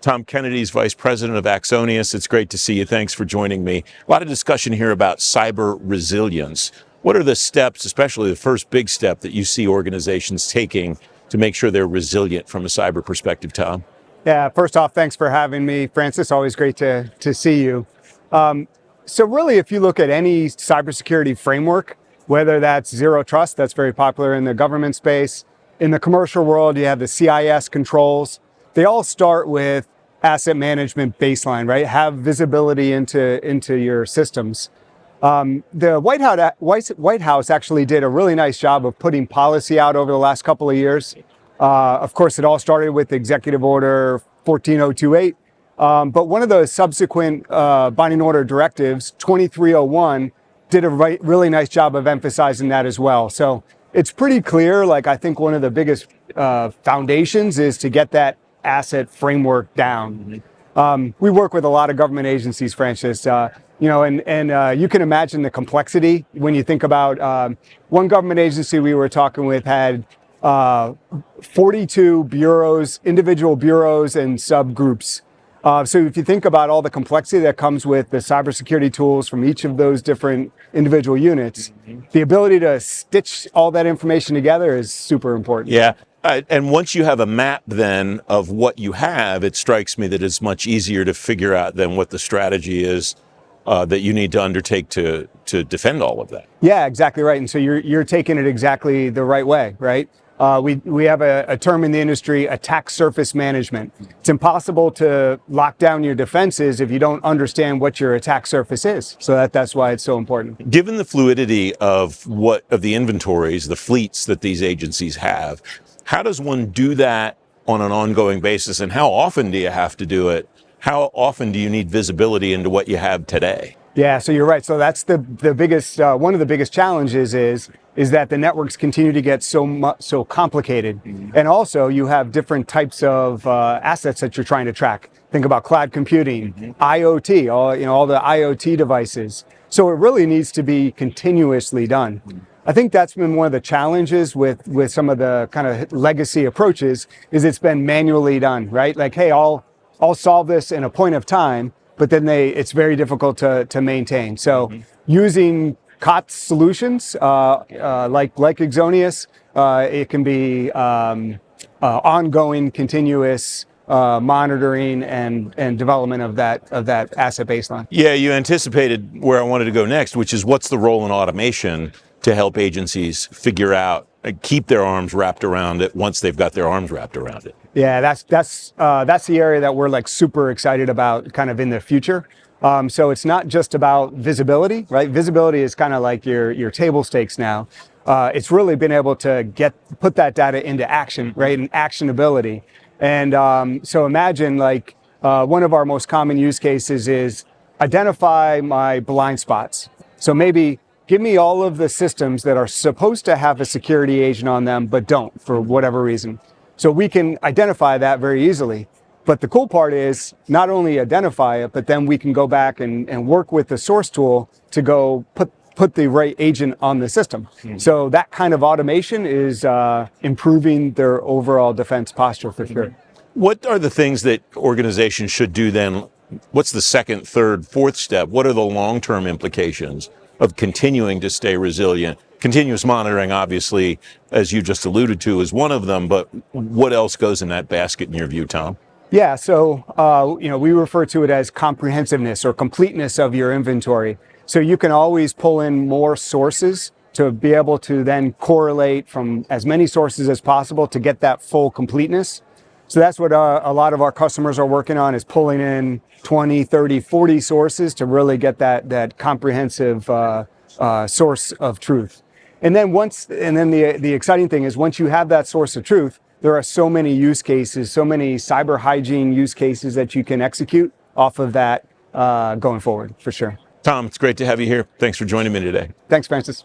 Tom Kennedy's Vice President of Axonius. It's great to see you. Thanks for joining me. A lot of discussion here about cyber resilience. What are the steps, especially the first big step, that you see organizations taking to make sure they're resilient from a cyber perspective, Tom? Yeah, first off, thanks for having me, Francis. Always great to see you. So really, if you look at any cybersecurity framework, whether that's zero trust, that's very popular in the government space. In the commercial world, you have the CIS controls. They all start with asset management baseline, right? Have visibility into your systems. The White House actually did a really nice job of putting policy out over the last couple of years. Of course, it all started with Executive Order 14028. But one of the subsequent binding order directives, 2301, did a really nice job of emphasizing that as well. So it's pretty clear, like I think one of the biggest foundations is to get that asset framework down. We work with a lot of government agencies, Francis, and you can imagine the complexity when you think about one government agency we were talking with had 42 bureaus, individual bureaus and subgroups. So if you think about all the complexity that comes with the cybersecurity tools from each of those different individual units, the ability to stitch all that information together is super important. Yeah. And once you have a map then of what you have, it strikes me that it's much easier to figure out then what the strategy is that you need to undertake to defend all of that. Yeah, exactly right. And so you're taking it exactly the right way, right? We have a term in the industry, attack surface management. It's impossible to lock down your defenses if you don't understand what your attack surface is. So that's why it's so important. Given the fluidity of the inventories, the fleets that these agencies have, how does one do that on an ongoing basis, and how often do you have to do it? How often do you need visibility into what you have today? Yeah, so you're right. So that's the biggest, one of the biggest challenges is that the networks continue to get so complicated. And also you have different types of assets that you're trying to track. Think about cloud computing, IoT, all the IoT devices. So it really needs to be continuously done. I think that's been one of the challenges with some of the kind of legacy approaches is it's been manually done, right? Like, hey, I'll solve this in a point of time, but then it's very difficult to maintain. So using COTS solutions like Axonius, it can be ongoing, continuous monitoring and development of that asset baseline. Yeah, you anticipated where I wanted to go next, which is what's the role in automation to help agencies figure out and keep their arms wrapped around it once they've got their arms wrapped around it. Yeah, that's the area that we're like super excited about kind of in the future. So it's not just about visibility, right? Visibility is kind of like your table stakes now. It's really been able to put that data into action, right? And actionability. And so imagine like one of our most common use cases is identify my blind spots. So maybe give me all of the systems that are supposed to have a security agent on them, but don't for whatever reason. So we can identify that very easily. But the cool part is not only identify it, but then we can go back and work with the source tool to go put the right agent on the system. So that kind of automation is improving their overall defense posture for sure. What are the things that organizations should do then? What's the second, third, fourth step? What are the long-term implications of continuing to stay resilient? Continuous monitoring, obviously, as you just alluded to, is one of them, but what else goes in that basket in your view, Tom? Yeah, so we refer to it as comprehensiveness or completeness of your inventory. So you can always pull in more sources to be able to then correlate from as many sources as possible to get that full completeness. So that's what a lot of our customers are working on, is pulling in 20, 30, 40 sources to really get that comprehensive source of truth. And then the exciting thing is once you have that source of truth, there are so many use cases, so many cyber hygiene use cases that you can execute off of that going forward, for sure. Tom, it's great to have you here. Thanks for joining me today. Thanks, Francis.